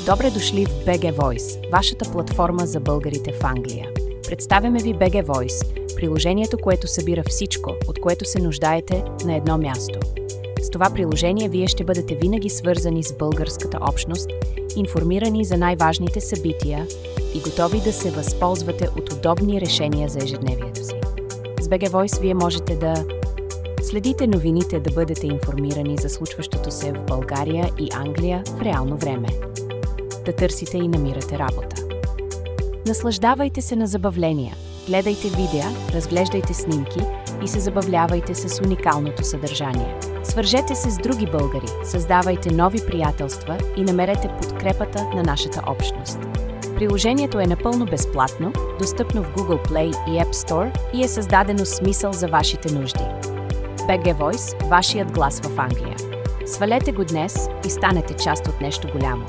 Добре дошли в BG Voice, вашата платформа за българите в Англия. Представяме ви BG Voice, приложението, което събира всичко, от което се нуждаете на едно място. С това приложение вие ще бъдете винаги свързани с българската общност, информирани за най-важните събития и готови да се възползвате от удобни решения за ежедневието си. С BG Voice вие можете да следите новините, да бъдете информирани за случващото се в България и Англия в реално време, да търсите и намирате работа. Наслаждавайте се на забавления, гледайте видеа, разглеждайте снимки и се забавлявайте с уникалното съдържание. Свържете се с други българи, създавайте нови приятелства и намерете подкрепата на нашата общност. Приложението е напълно безплатно, достъпно в Google Play и App Store и е създадено с мисъл за вашите нужди. BG Voice – вашият глас в Англия. Свалете го днес и станете част от нещо голямо.